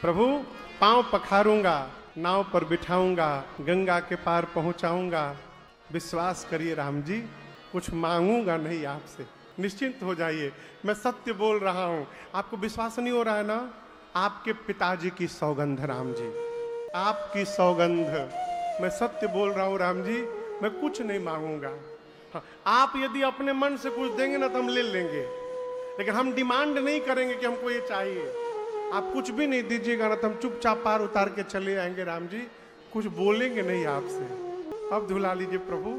प्रभु पांव पखारूंगा, नाव पर बिठाऊंगा, गंगा के पार पहुंचाऊंगा। विश्वास करिए राम जी, कुछ मांगूंगा नहीं आपसे, निश्चिंत हो जाइए। मैं सत्य बोल रहा हूं, आपको विश्वास नहीं हो रहा है ना? आपके पिताजी की सौगंध राम जी, आपकी सौगंध, मैं सत्य बोल रहा हूं राम जी, मैं कुछ नहीं मांगूंगा। हाँ, आप यदि अपने मन से कुछ देंगे ना तो हम ले लेंगे, लेकिन हम डिमांड नहीं करेंगे कि हमको ये चाहिए। आप कुछ भी नहीं दीजिएगा ना तो हम चुपचाप पार उतार के चले आएंगे राम जी, कुछ बोलेंगे नहीं आपसे। अब धुला लीजिए प्रभु,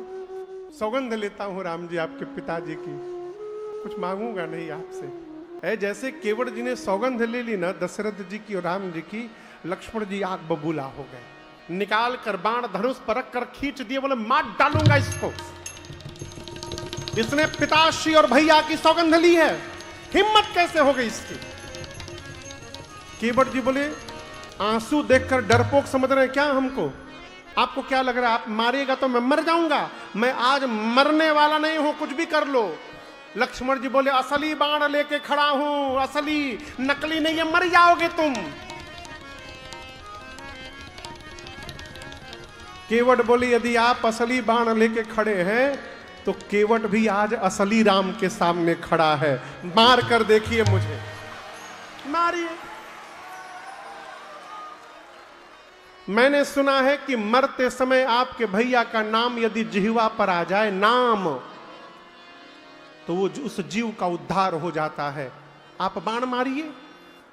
सौगंध लेता हूं राम जी आपके पिताजी की, कुछ मांगूंगा नहीं आपसे। जैसे केवट जी ने सौगंध ले ली ना दशरथ जी की और राम जी की, लक्ष्मण जी आग बबूला हो गए, निकाल कर बाण धनुष पर रख कर खींच दिए, बोले मार डालूंगा इसको। इसने पिताश्री और भैया की सौगंध ली है, हिम्मत कैसे हो गई इसकी? केवट जी बोले आंसू देखकर डरपोक समझ रहे हैं क्या हमको? आपको क्या लग रहा है आप मारिएगा तो मैं मर जाऊंगा? मैं आज मरने वाला नहीं हूं, कुछ भी कर लो। लक्ष्मण जी बोले असली बाण लेके खड़ा हूं, असली, नकली नहीं है, मर जाओगे तुम। केवट बोले यदि आप असली बाण लेके खड़े हैं तो केवट भी आज असली राम के सामने खड़ा है, मार कर देखिए मुझे, मारिए। मैंने सुना है कि मरते समय आपके भैया का नाम यदि जिह्वा पर आ जाए, नाम, तो वो उस जीव का उद्धार हो जाता है। आप बाण मारिए,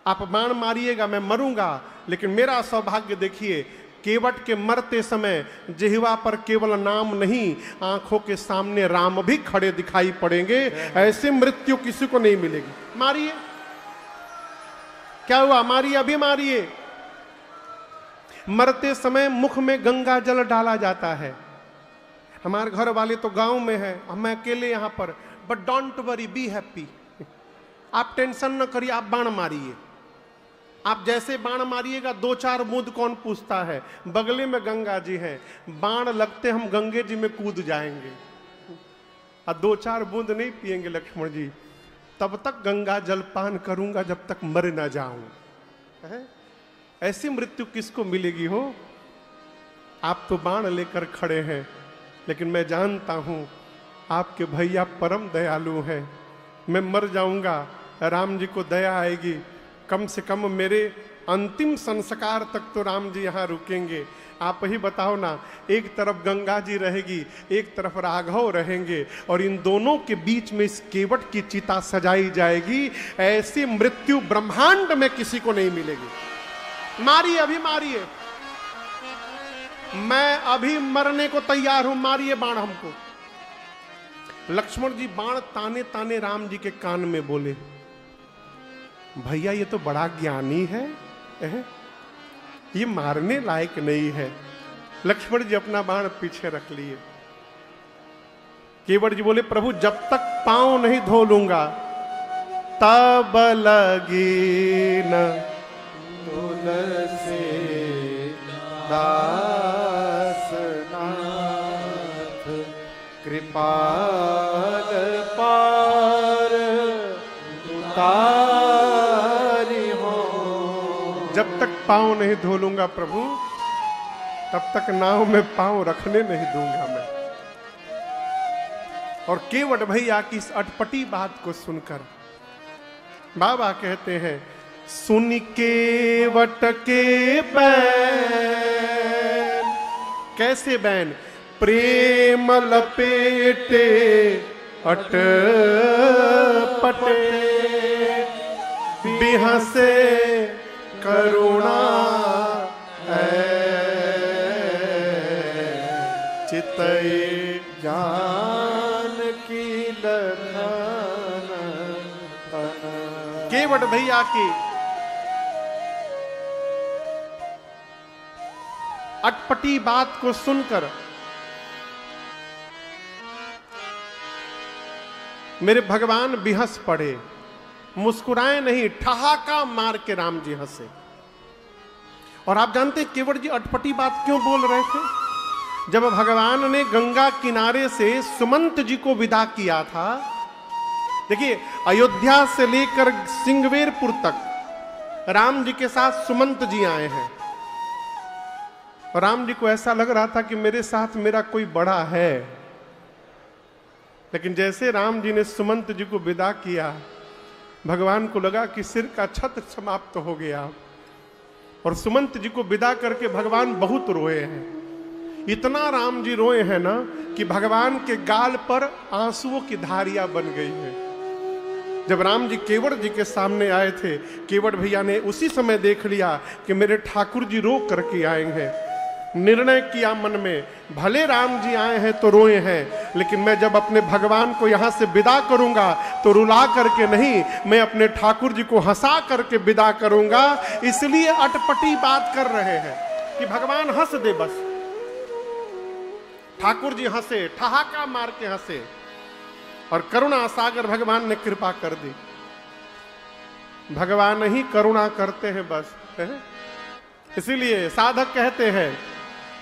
आप बाण मारिएगा, मैं मरूंगा, लेकिन मेरा सौभाग्य देखिए, केवट के मरते समय जिह्वा पर केवल नाम नहीं, आंखों के सामने राम भी खड़े दिखाई पड़ेंगे। ऐसी मृत्यु किसी को नहीं मिलेगी। मारिए, क्या हुआ? मारिए, अभी मारिए। मरते समय मुख में गंगा जल डाला जाता है। हमारे घर वाले तो गांव में है, मैं अकेले यहां पर, but don't worry, be happy. आप टेंशन न करिए, आप बाण मारिए। आप जैसे बाण मारिएगा 2-4 बूंद कौन पूछता है, बगले में गंगा जी हैं, बाण लगते हम गंगे जी में कूद जाएंगे। और 2-4 बूंद नहीं पिएंगे लक्ष्मण जी, तब तक गंगा जल पान करूंगा जब तक मर ना जाऊं। ऐसी मृत्यु किसको मिलेगी हो? आप तो बाण लेकर खड़े हैं, लेकिन मैं जानता हूं आपके भैया परम दयालु हैं। मैं मर जाऊंगा, राम जी को दया आएगी, कम से कम मेरे अंतिम संस्कार तक तो राम जी यहां रुकेंगे। आप ही बताओ ना, एक तरफ गंगा जी रहेगी, एक तरफ राघव रहेंगे, और इन दोनों के बीच में इस केवट की चिता सजाई जाएगी। ऐसी मृत्यु ब्रह्मांड में किसी को नहीं मिलेगी। मारिए, अभी मारिए, मैं अभी मरने को तैयार हूं, मारिए बाण हमको। लक्ष्मण जी बाण ताने ताने राम जी के कान में बोले, भैया ये तो बड़ा ज्ञानी है, ये मारने लायक नहीं है। लक्ष्मण जी अपना बाण पीछे रख लिए। केवट जी बोले प्रभु जब तक पांव नहीं धो लूंगा तब लगी न तुलसी दास नाथ, कृपाल पार उतारी हो। जब तक पांव नहीं धो लूंगा प्रभु, तब तक नाव में पांव रखने नहीं दूंगा मैं। और केवट भैया की इस अटपटी बात को सुनकर बाबा कहते हैं, सुन केवट के बैन, कैसे बैन? प्रेम लपेटे अटपटे, बिहसे करुणा चितई जान की लखन। केवट भैया की अटपटी बात को सुनकर मेरे भगवान बिहस पड़े, मुस्कुराए नहीं, ठहाका मार के राम जी हंसे। और आप जानते हैं केवट जी अटपटी बात क्यों बोल रहे थे? जब भगवान ने गंगा किनारे से सुमंत जी को विदा किया था, देखिए अयोध्या से लेकर सिंगवेरपुर तक राम जी के साथ सुमंत जी आए हैं और राम जी को ऐसा लग रहा था कि मेरे साथ मेरा कोई बड़ा है, लेकिन जैसे राम जी ने सुमंत जी को विदा किया, भगवान को लगा कि सिर का छत्र समाप्त हो गया और सुमंत जी को विदा करके भगवान बहुत रोए हैं। इतना राम जी रोए हैं ना कि भगवान के गाल पर आंसुओं की धारियां बन गई हैं। जब राम जी केवड़ जी के सामने आए थे, केवड़ भैया ने उसी समय देख लिया कि मेरे ठाकुर जी रो करके आए हैं। निर्णय किया मन में, भले राम जी आए हैं तो रोए हैं, लेकिन मैं जब अपने भगवान को यहां से विदा करूंगा तो रुला करके नहीं, मैं अपने ठाकुर जी को हंसा करके विदा करूंगा। इसलिए अटपटी बात कर रहे हैं कि भगवान हंस दे बस। ठाकुर जी हंसे, ठहाका मार के हंसे और करुणा सागर भगवान ने कृपा कर दी। भगवान ही करुणा करते हैं बस, है? इसीलिए साधक कहते हैं,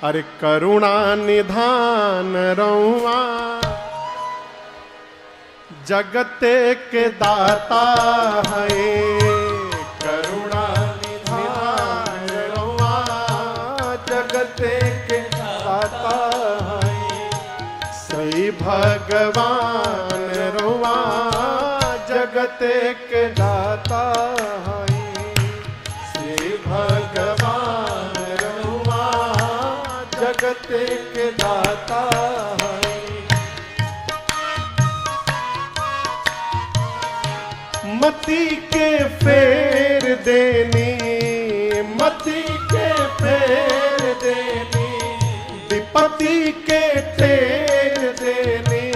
अरे करुणा निधान रउआ जगते के दाता है। करुणा निधान रउआ जगते के दाता है। श्री भगवान रउआ जगते के दाता है। श्री भगवान जगते के दाता है। मति के फेर देनी, मति के फेर देनी, विपत्ति के टेर देनी,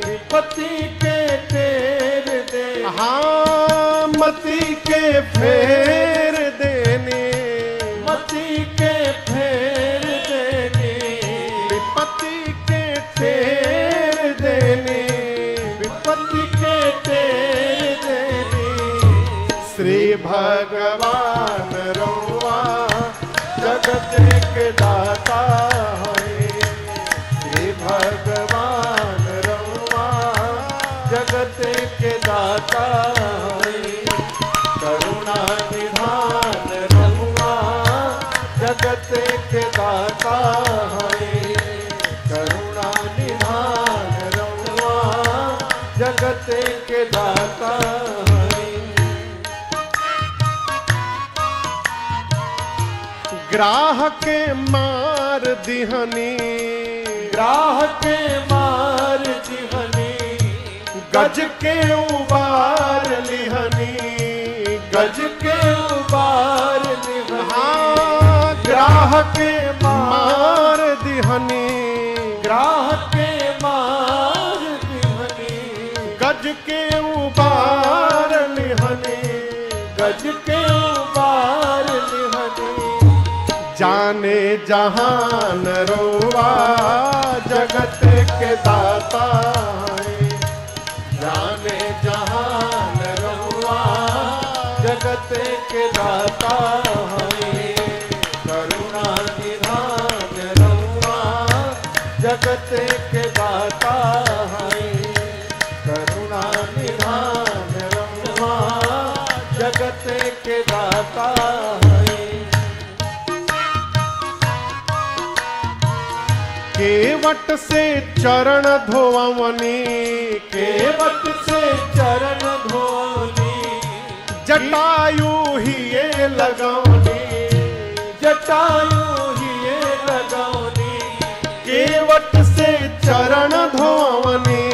विपत्ति के टेर देनी। हाँ, मति के फेर देनी, मति के फेर तेर देने, विपत्ति के तेर देने। श्री भगवान रउआ जगत के दाता है। श्री भगवान रउआ जगत के दाता है। करुणा निधान रउआ जगत के दाता है। करुणा निधान रउआ जगत के दाता है। ग्राह के मार दिहनी, ग्राह के मार दिहनी, गज के उबार लिहनी, गज के उबार लिहनी। हाँ, ग्राह के मार दिहनी, ग्राह के मार दिहनी, गज के उबार लिहनी, गज के उबार लिहनी। जाने जहान रउआ जगत के दाता है। जाने जहान रउआ जगत के दाता है। करुणा निधान रउआ जगत के दाता है। करुणा निधान रउआ जगत के दाता है। केवट से चरण धोवनी, केवट से चरण धोवनी, जटायु ही ये लगौनी, जटायु ही ये लगौनी। केवट से चरण धोवनी,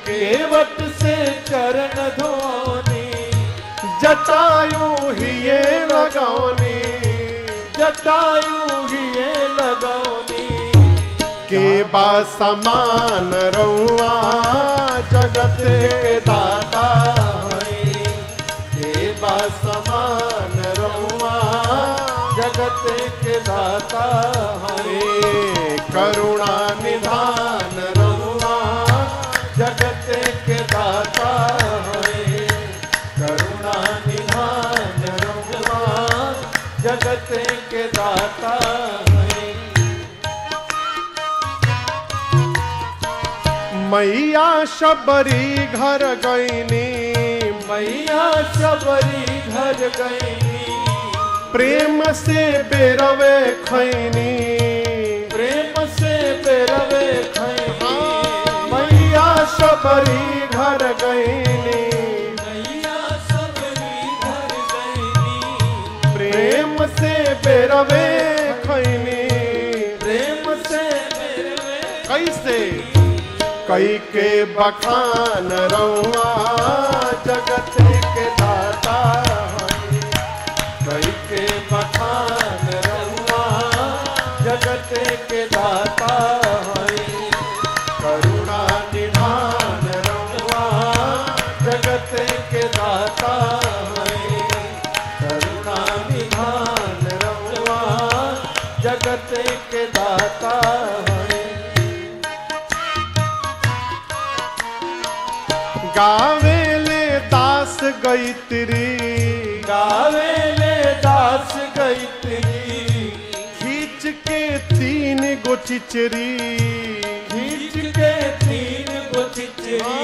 केवट से चरण धोवनी, जटायु ही ये लगौनी, जटायु ही ये लगौनी। के बा समान रउआ जगत के दाता है। के बा समान रउआ जगत के दाता है। करुणा निधान रउआ जगत के दाता है। करुणा निधान रउआ जगत के दाता है। मैया शबरी घर गईनी, मैया शबरी घर गईनी, प्रेम से बेरवे खैनी, प्रेम से बेरवे खैनी, मैया सबरी घर गईनी, मैया सबरी घर गईनी, प्रेम से बेरवे खैनी, प्रेम से बेरवे कैसे कई के बखान रउआ जगत के दाता हई, कई के बखान रहुआ जगत के दाता हई, करुणा निधान रहुआ जगत के दाता हई, करुणा निधान रहुआ जगत के दाता हई। गावेले दास गईत्री, गावेले दास गईत्री, खींच के 3 गो चिचरी, खींच के 3 गो चिचरी,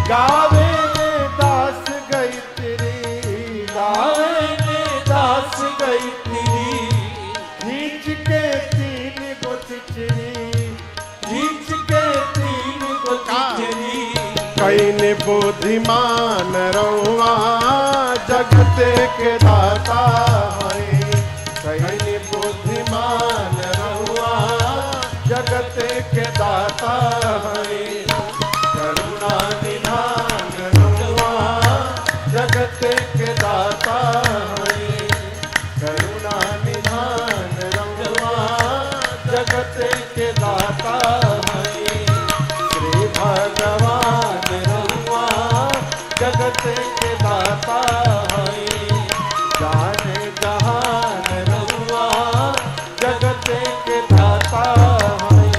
गावेले दास गईत्री, गावेले दास गईत्री, खींच के 3 गो चिचरी, खींच के 3 गो चिचरी, कैन बुद्धिमान रउआ जगत के दाता हई, कैन बुद्धिमान रहुआ जगत के दाता हई, करुणा निधान रहुआ जगत के दाता हई, करुणा निधान रहुआ जगत के दाता हई, श्री भगवान रहुआ जगत के दाता हई, जाने जहान रहुआ जगत के दाता हई।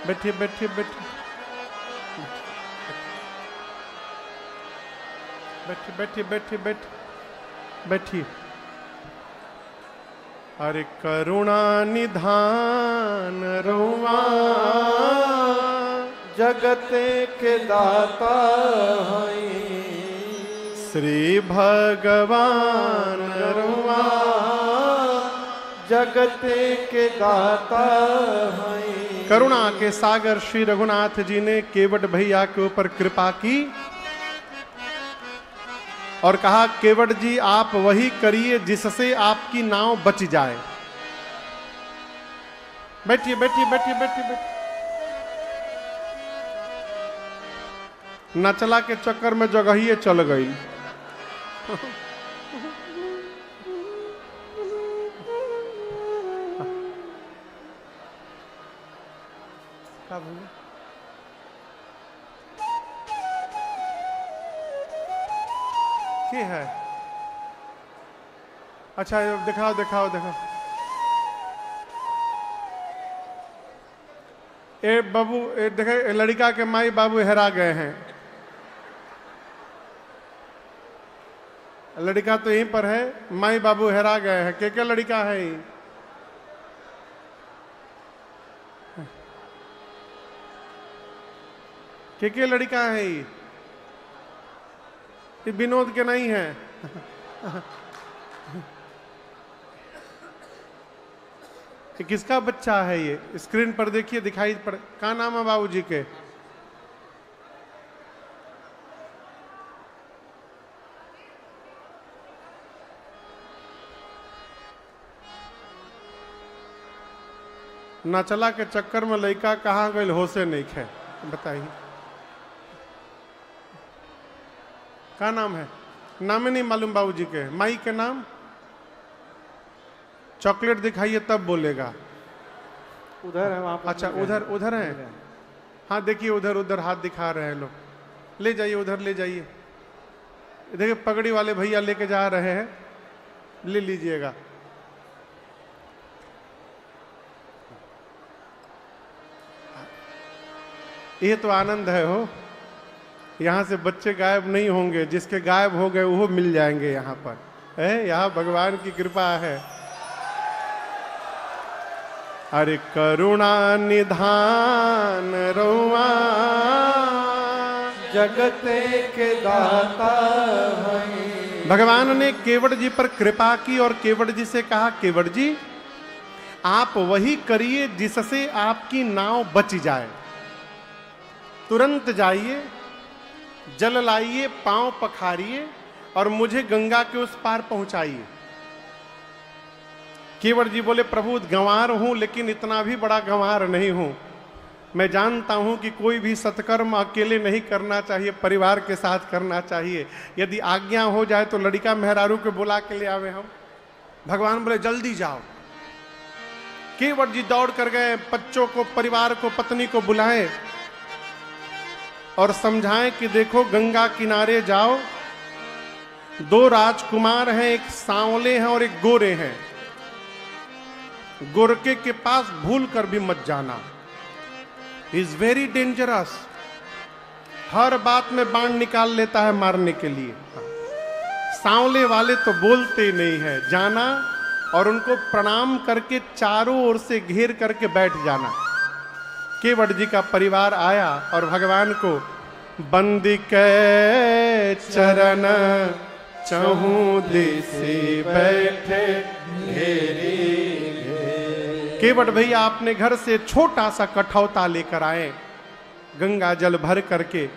बैठिए बैठिए बैठिए बैठिए बैठिए बैठिए बैठिए बैठिए। अरे करुणा निधान रउआ जगत के दाता हई, श्री भगवान रउआ जगत के दाता हई। करुणा के सागर श्री रघुनाथ जी ने केवट भैया के ऊपर कृपा की और कहा केवट जी आप वही करिए जिससे आपकी नाव बच जाए। बैठिए बैठिए बैठिए बैठिए बैठिए। नचला के चक्कर में जगहिए चल गई। क्या बोले? क्या है? अच्छा दिखाओ दिखाओ दिखाओ। ए बाबू ए देखे लड़का के माई बाबू हेरा गए हैं। लड़का तो यहीं पर है, माई बाबू हेरा गए हैं। क्या लड़का है ये? क्या लड़का है ये विनोद के नहीं है। ये किसका बच्चा है? ये स्क्रीन पर देखिए दिखाई पड़। क्या नाम है बाबूजी के? नचला के चक्कर में लड़का कहाँ गए होशे नहीं खे। बताइए क्या नाम है? नाम ही नहीं मालूम बाबूजी के। माई के नाम? चॉकलेट दिखाइए तब बोलेगा। उधर है वहां पर। अच्छा उधर उधर है। हाँ देखिए उधर उधर हाथ दिखा रहे हैं लोग। ले जाइए उधर ले जाइए। देखिए पगड़ी वाले भैया लेके जा रहे हैं, ले लीजिएगा। ये तो आनंद है हो। यहाँ से बच्चे गायब नहीं होंगे, जिसके गायब हो गए वो मिल जाएंगे यहाँ पर। है यहाँ भगवान की कृपा है। अरे करुणा निधान रउआ जगते के दाता हैं। भगवान ने केवट जी पर कृपा की और केवट जी से कहा, केवट जी आप वही करिए जिससे आपकी नाव बच जाए। तुरंत जाइए, जल लाइए, पांव पखारिए और मुझे गंगा के उस पार पहुंचाइए। केवट जी बोले, प्रभु गंवार हूं लेकिन इतना भी बड़ा गंवार नहीं हूं। मैं जानता हूं कि कोई भी सत्कर्म अकेले नहीं करना चाहिए, परिवार के साथ करना चाहिए। यदि आज्ञा हो जाए तो लड़का मेहरारू के बुला के ले आवे हम। भगवान बोले जल्दी जाओ। केवट जी दौड़ कर गए, बच्चों को, परिवार को, पत्नी को बुलाएं और समझाएं कि देखो गंगा किनारे जाओ, दो राजकुमार हैं, एक सांवले हैं और एक गोरे हैं। गोरके के पास भूल कर भी मत जाना, इज वेरी डेंजरस। हर बात में बाण निकाल लेता है मारने के लिए। सांवले वाले तो बोलते नहीं है, जाना और उनको प्रणाम करके चारों ओर से घेर करके बैठ जाना। केवट जी का परिवार आया और भगवान को बंदी के चरण चहु दिशि बैठे घेरी। केवट भैया अपने घर से छोटा सा कठौता लेकर आए, गंगा जल भर करके।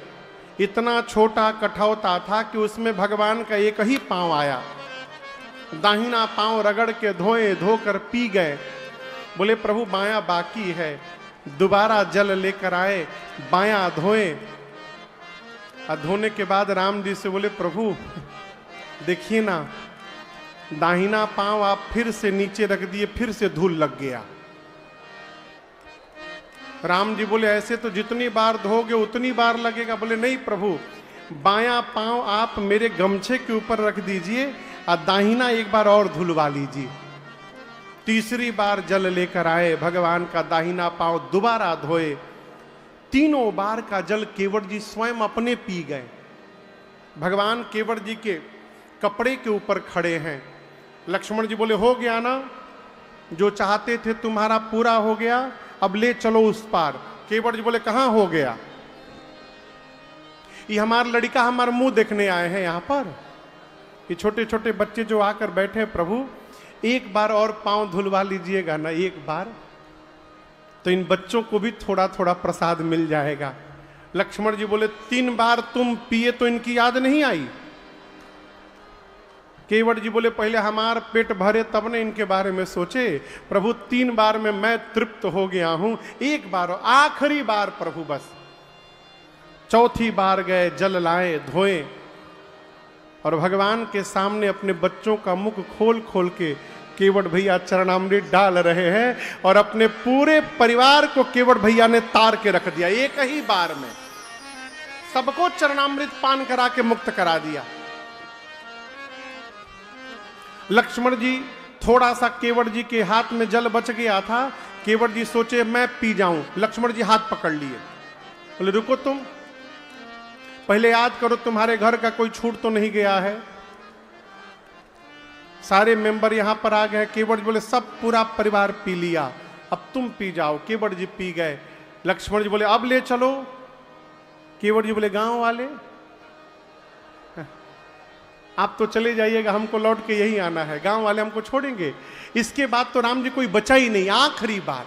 इतना छोटा कठौता था कि उसमें भगवान का एक ही पांव आया। दाहिना पांव रगड़ के धोए, धोकर पी गए। बोले प्रभु बायां बाकी है। दोबारा जल लेकर आए, बायां धोए और धोने के बाद राम जी से बोले प्रभु देखिए ना, दाहिना पांव आप फिर से नीचे रख दिए, फिर से धूल लग गया। राम जी बोले ऐसे तो जितनी बार धोगे उतनी बार लगेगा। बोले नहीं प्रभु, बायां पांव आप मेरे गमछे के ऊपर रख दीजिए और दाहिना एक बार और धुलवा लीजिए। तीसरी बार जल लेकर आए, भगवान का दाहिना पांव दोबारा धोए। तीनों बार का जल केवट जी स्वयं अपने पी गए। भगवान केवट जी के कपड़े के ऊपर खड़े हैं। लक्ष्मण जी बोले हो गया ना, जो चाहते थे तुम्हारा पूरा हो गया, अब ले चलो उस पार। केवट जी बोले कहां हो गया? ये हमारा लड़का हमारा मुंह देखने आए हैं यहां पर। ये छोटे छोटे बच्चे जो आकर बैठे, प्रभु एक बार और पांव धुलवा लीजिएगा ना, एक बार तो इन बच्चों को भी थोड़ा थोड़ा प्रसाद मिल जाएगा। लक्ष्मण जी बोले 3 बार तुम पिए तो इनकी याद नहीं आई? केवट जी बोले पहले हमार पेट भरे तब ने इनके बारे में सोचे। प्रभु 3 बार में मैं तृप्त हो गया हूं, एक बार आखिरी बार प्रभु बस। चौथी बार गए, जल लाए, धोए और भगवान के सामने अपने बच्चों का मुख खोल खोल के केवट भैया चरणामृत डाल रहे हैं और अपने पूरे परिवार को केवट भैया ने तार के रख दिया। एक ही बार में सबको चरणामृत पान करा के मुक्त करा दिया। लक्ष्मण जी थोड़ा सा केवट जी के हाथ में जल बच गया था। केवट जी सोचे मैं पी जाऊं। लक्ष्मण जी हाथ पकड़ लिए, बोले रुको तुम, पहले याद करो तुम्हारे घर का कोई छूट तो नहीं गया है। सारे मेंबर यहां पर आ गए। केवट जी बोले सब पूरा परिवार पी लिया, अब तुम पी जाओ। केवट जी पी गए। लक्ष्मण जी बोले अब ले चलो। केवट जी बोले गांव वाले आप तो चले जाइएगा, हमको लौट के यही आना है, गांव वाले हमको छोड़ेंगे? इसके बाद तो राम जी कोई बचा ही नहीं। आखिरी बार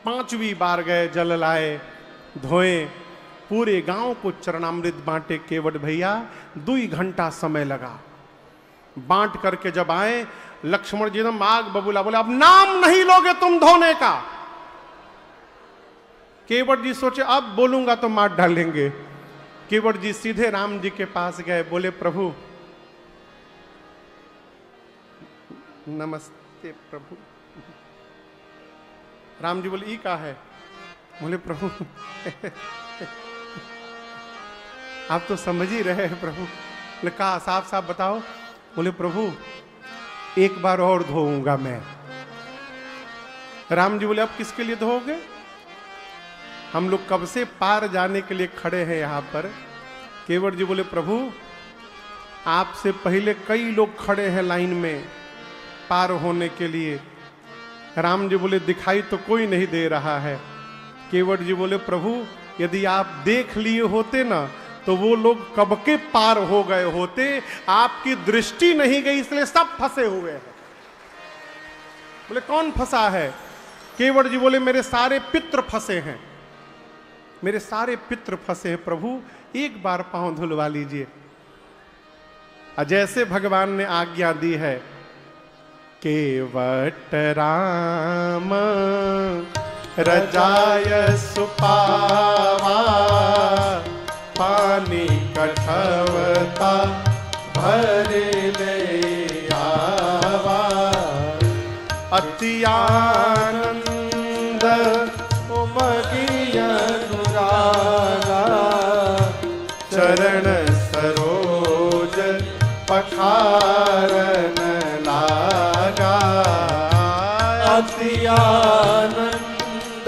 5वीं बार गए, जल लाए, धोए, पूरे गांव को चरणामृत बांटे केवट भैया। 2 घंटा समय लगा। बांट करके जब आए, लक्ष्मण जी ने आग बबूला, बोले अब नाम नहीं लोगे तुम धोने का। केवट जी सोचे अब बोलूंगा तो मार डालेंगे। केवट जी सीधे राम जी के पास गए, बोले प्रभु नमस्ते प्रभु। राम जी बोले ई का है? बोले प्रभु आप तो समझ ही रहे हैं प्रभु। बोले कहा साफ साफ बताओ। बोले प्रभु एक बार और धोऊंगा मैं। राम जी बोले अब किसके लिए धोओगे? हम लोग कब से पार जाने के लिए खड़े हैं यहां पर। केवट जी बोले प्रभु आपसे पहले कई लोग खड़े हैं लाइन में, पार होने के लिए। राम जी बोले दिखाई तो कोई नहीं दे रहा है। केवट जी बोले प्रभु यदि आप देख लिए होते ना तो वो लोग कब के पार हो गए होते, आपकी दृष्टि नहीं गई इसलिए सब फंसे हुए हैं। बोले कौन फंसा है? केवट जी बोले मेरे सारे पितृ फंसे हैं, मेरे सारे पितृ फंसे हैं प्रभु, एक बार पांव धुलवा लीजिए। जैसे भगवान ने आज्ञा दी है, केवट राम रजाय सुपावा, पानी कठवता भर ले आवा, अति आनंद उमगी अनुरागा, चरण सरोज पखारन लागा, अति आनंद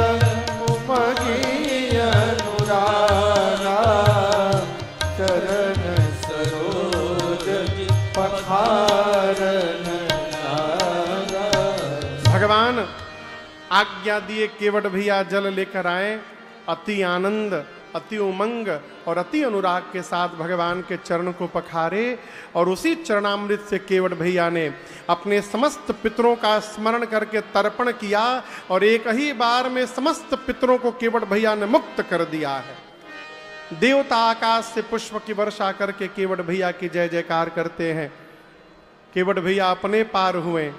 उमगी अनुरागा, चरण सरोज पखारन लागा। भगवान आज्ञा दिए केवट भैया जल लेकर आए। अति आनंद, अति उमंग और अति अनुराग के साथ भगवान के चरण को पखारे और उसी चरणामृत से केवट भैया ने अपने समस्त पितरों का स्मरण करके तर्पण किया और एक ही बार में समस्त पितरों को केवट भैया ने मुक्त कर दिया है। देवता आकाश से पुष्प की वर्षा करके केवट भैया की जय जयकार करते हैं। केवट भैया अपने पार हुए,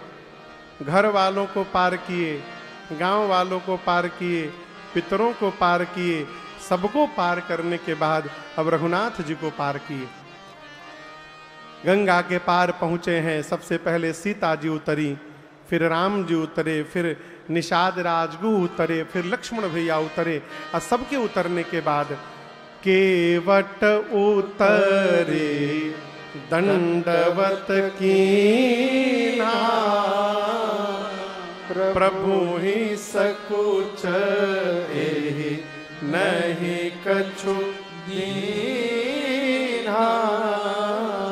घर वालों को पार किए, गांव वालों को पार किए, पितरों को पार किए, सबको पार करने के बाद अब रघुनाथ जी को पार किए। गंगा के पार पहुंचे हैं। सबसे पहले सीता जी उतरी, फिर राम जी उतरे, फिर निषाद राजगु उतरे, फिर लक्ष्मण भैया उतरे और सबके उतरने के बाद केवट उतरे दंडवत कीना, प्रभु ही सकुच एहि नहीं कछु दीन्हा।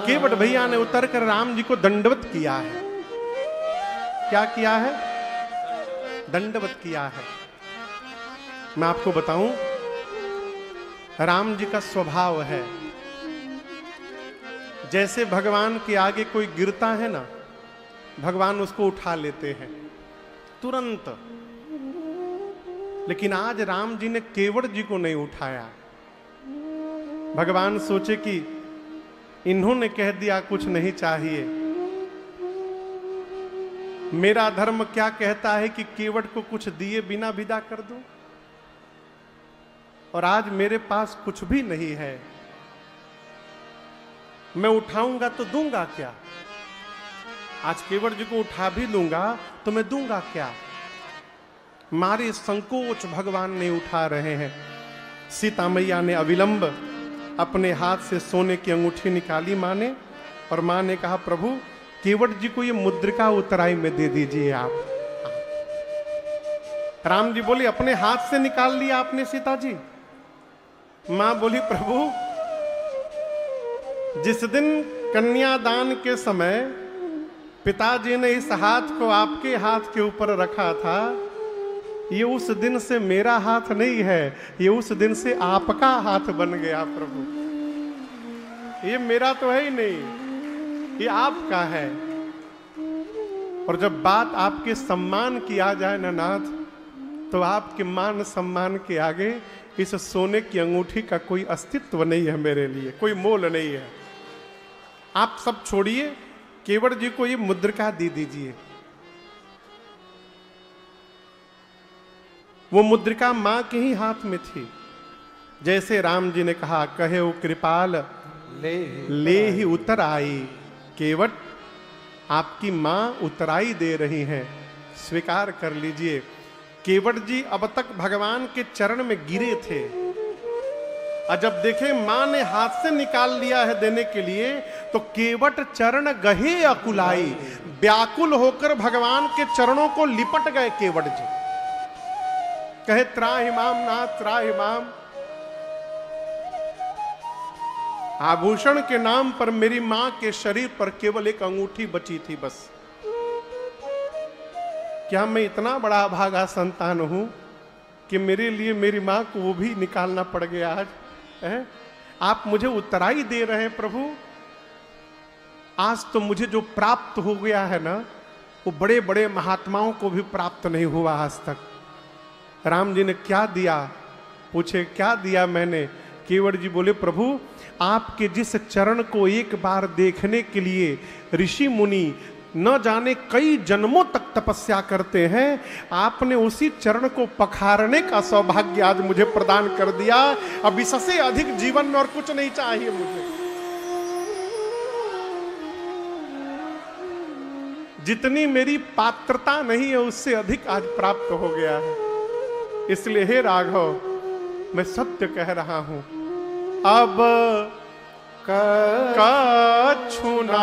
केवट भैया ने उतरकर राम जी को दंडवत किया है। क्या किया है? दंडवत किया है। मैं आपको बताऊं, राम जी का स्वभाव है, जैसे भगवान के आगे कोई गिरता है ना, भगवान उसको उठा लेते हैं तुरंत। लेकिन आज राम जी ने केवट जी को नहीं उठाया। भगवान सोचे कि इन्होंने कह दिया कुछ नहीं चाहिए, मेरा धर्म क्या कहता है कि केवट को कुछ दिए बिना विदा कर दूं, और आज मेरे पास कुछ भी नहीं है। मैं उठाऊंगा तो दूंगा क्या? आज केवट जी को उठा भी लूंगा तो मैं दूंगा क्या? मारे संकोच भगवान ने उठा रहे हैं। सीता मैया ने अविलंब अपने हाथ से सोने की अंगूठी निकाली मां ने, और मां ने कहा प्रभु केवट जी को ये मुद्रिका उतराई में दे दीजिए आप। राम जी बोले अपने हाथ से निकाल लिया आपने सीता जी? मां बोली प्रभु जिस दिन कन्यादान के समय पिताजी ने इस हाथ को आपके हाथ के ऊपर रखा था, ये उस दिन से मेरा हाथ नहीं है, ये उस दिन से आपका हाथ बन गया प्रभु। ये मेरा तो है ही नहीं, ये आपका है। और जब बात आपके सम्मान की आ जाए ना नाथ, तो आपके मान सम्मान के आगे इस सोने की अंगूठी का कोई अस्तित्व नहीं है मेरे लिए, कोई मोल नहीं है। आप सब छोड़िए, केवट जी को ये मुद्रिका दे दीजिए। वो मुद्रिका मां के ही हाथ में थी। जैसे राम जी ने कहा कहे वो कृपाल ले ही उतर आई, केवट आपकी मां उतराई दे रही हैं, स्वीकार कर लीजिए। केवट जी अब तक भगवान के चरण में गिरे थे, और जब देखे मां ने हाथ से निकाल लिया है देने के लिए, तो केवट चरण गहे अकुलाई, व्याकुल होकर भगवान के चरणों को लिपट गए केवट जी। कहे त्राहि माम नाथ त्राहि माम, आभूषण के नाम पर मेरी मां के शरीर पर केवल एक अंगूठी बची थी बस। क्या मैं इतना बड़ा अभागा संतान हूं कि मेरे लिए मेरी मां को वो भी निकालना पड़ गया आज है? आप मुझे उत्तराई दे रहे हैं प्रभु। आज तो मुझे जो प्राप्त हो गया है ना, वो बड़े बड़े महात्माओं को भी प्राप्त नहीं हुआ आज तक। राम जी ने क्या दिया? पूछे क्या दिया मैंने? केवट जी बोले प्रभु, आपके जिस चरण को एक बार देखने के लिए ऋषि मुनि न जाने कई जन्मों तक तपस्या करते हैं, आपने उसी चरण को पखारने का सौभाग्य आज मुझे प्रदान कर दिया। अब इससे अधिक जीवन में और कुछ नहीं चाहिए मुझे। जितनी मेरी पात्रता नहीं है उससे अधिक आज प्राप्त हो गया है। इसलिए हे राघव, मैं सत्य कह रहा हूं, अब कछुनाथ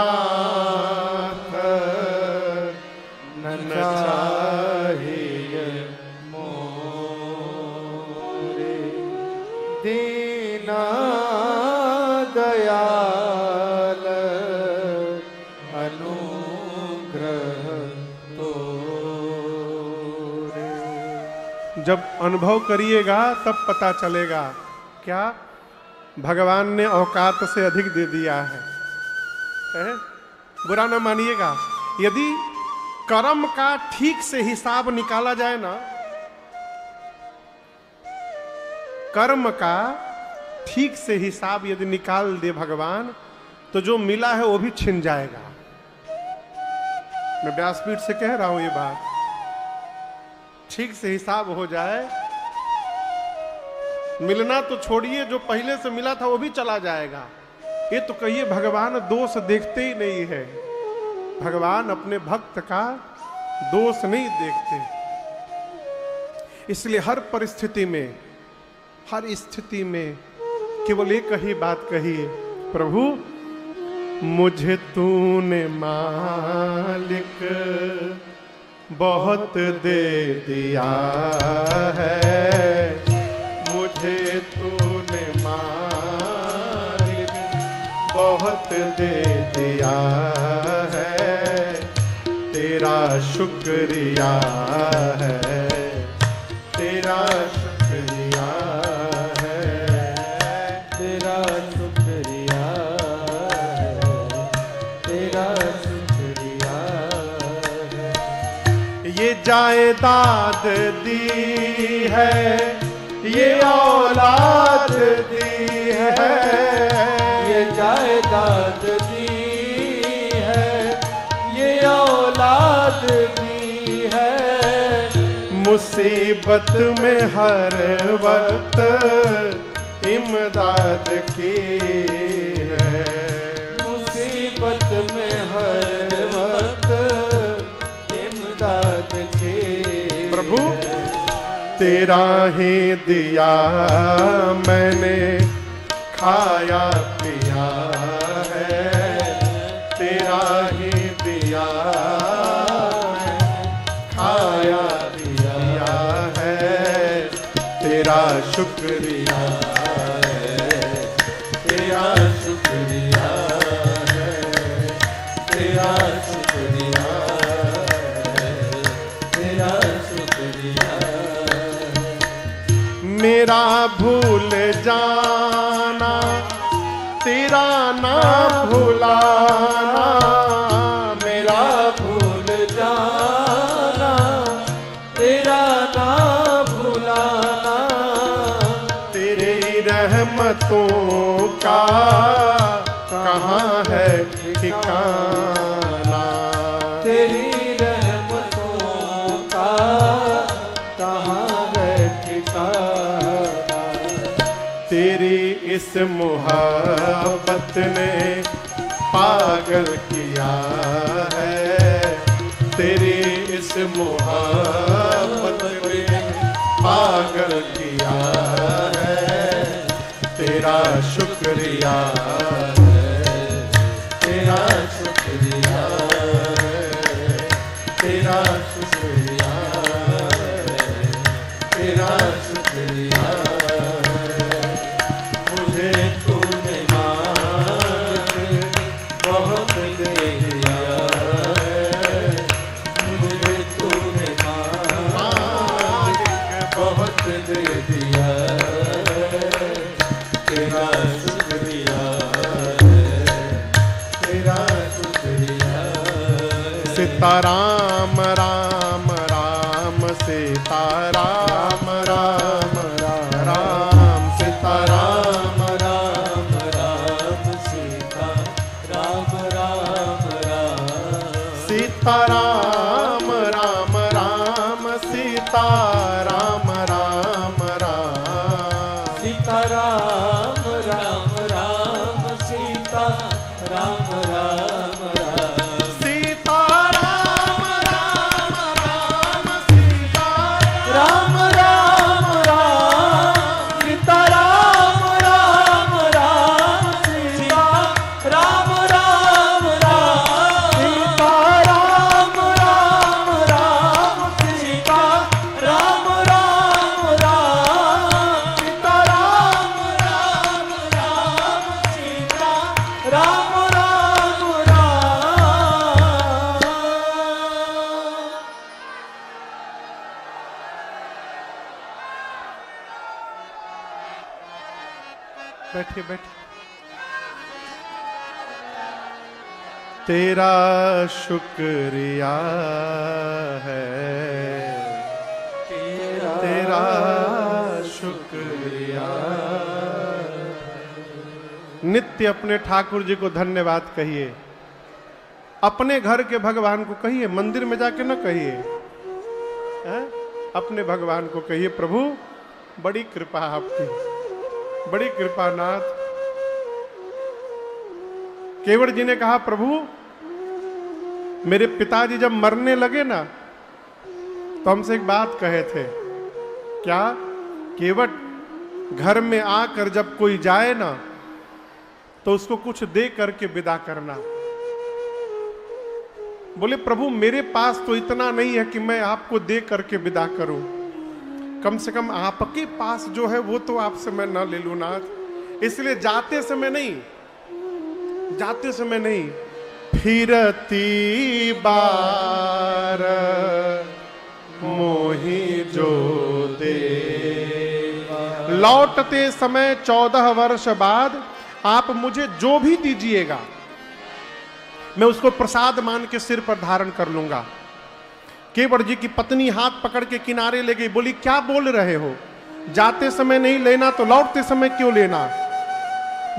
न चाहिए मोरे, दीना दयाल अनुग्रह तोरे। जब अनुभव करिएगा तब पता चलेगा क्या भगवान ने औकात से अधिक दे दिया है? बुरा ना मानिएगा, यदि कर्म का ठीक से हिसाब निकाला जाए ना, कर्म का ठीक से हिसाब यदि निकाल दे भगवान, तो जो मिला है वो भी छिन जाएगा। मैं व्यासपीठ से कह रहा हूं ये बात। ठीक से हिसाब हो जाए, मिलना तो छोड़िए, जो पहले से मिला था वो भी चला जाएगा। ये तो कहिए भगवान दोष देखते ही नहीं है। भगवान अपने भक्त का दोष नहीं देखते। इसलिए हर परिस्थिति में, हर स्थिति में केवल एक ही बात कहिए, प्रभु मुझे तूने मालिक बहुत दे दिया है, मुझे तूने मालिक बहुत दे दिया है, तेरा शुक्रिया है, तेरा शुक्रिया है, तेरा शुक्रिया है, तेरा शुक्रिया है। ये जायदाद दी है, ये औलाद दी है, ये जायदाद दी है, ये औलाद दी है, मुसीबत में हर वक्त इमदाद की है, मुसीबत में हर वक्त इमदाद की। प्रभु तेरा ही दिया मैंने खाया पिया है, तेरा ही दिया खाया पिया है, तेरा शुक्रिया है, तेरा शुक्रिया है, तेरा शुक्रिया है, तेरा शुक्रिया। मेरा भूल जाना तेरा ना भुलाना, मेरा भूल जाना तेरा ना भुलाना, तेरी रहमतों का कहाँ है ठिकाना, तेरी रहमतों का कहाँ है ठिकाना। तेरी इस मोहब्बत ने पागल किया है, तेरी इस मोहब्बत ने पागल किया है, तेरा शुक्रिया है, तेरा शुक्रिया है, तेरा शुक्रिया है, तेरा शुक्रिया है। मुझे तूने मालिक बहुत दे दिया है, मुझे तूने सीताराम राम राम सीताराम राम राम सीताराम राम राम सीता राम राम राम सीताराम राम राम सीताराम राम राम सीताराम राम राम सीता राम राम राम सीताराम राम राम सीता राम राम राम सीताराम राम राम सीता राम राम राम सीताराम राम राम सीता राम राम राम सीताराम राम राम सीता राम राम राम। बैठिए बैठिए। तेरा शुक्रिया है तेरा शुक्रिया। नित्य अपने ठाकुर जी को धन्यवाद कहिए, अपने घर के भगवान को कहिए, मंदिर में जाके न कहिए, हैं? अपने भगवान को कहिए, प्रभु बड़ी कृपा आपकी, बड़ी कृपा नाथ। केवट जी ने कहा, प्रभु मेरे पिताजी जब मरने लगे ना तो हमसे एक बात कहे थे, क्या? केवट, घर में आकर जब कोई जाए ना तो उसको कुछ दे करके विदा करना। बोले, प्रभु मेरे पास तो इतना नहीं है कि मैं आपको दे करके विदा करूं, कम से कम आपके पास जो है वो तो आपसे मैं ना ले लूं नाथ। इसलिए जाते समय नहीं, फिरती बार मोही जो दे। लौटते समय 14 वर्ष बाद आप मुझे जो भी दीजिएगा मैं उसको प्रसाद मान के सिर पर धारण कर लूंगा। केवट जी की पत्नी हाथ पकड़ के किनारे ले गई, बोली क्या बोल रहे हो? जाते समय नहीं लेना तो लौटते समय क्यों लेना?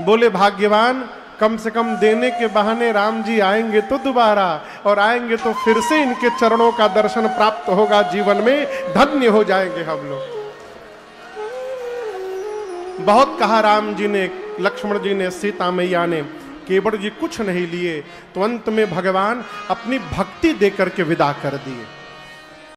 बोले, भाग्यवान, कम से कम देने के बहाने राम जी आएंगे तो दोबारा, और आएंगे तो फिर से इनके चरणों का दर्शन प्राप्त होगा, जीवन में धन्य हो जाएंगे हम लोग। बहुत कहा राम जी ने, लक्ष्मण जी ने, सीता मैया ने, केवट जी कुछ नहीं लिए, तो अंत में भगवान अपनी भक्ति देकर के विदा कर दिए।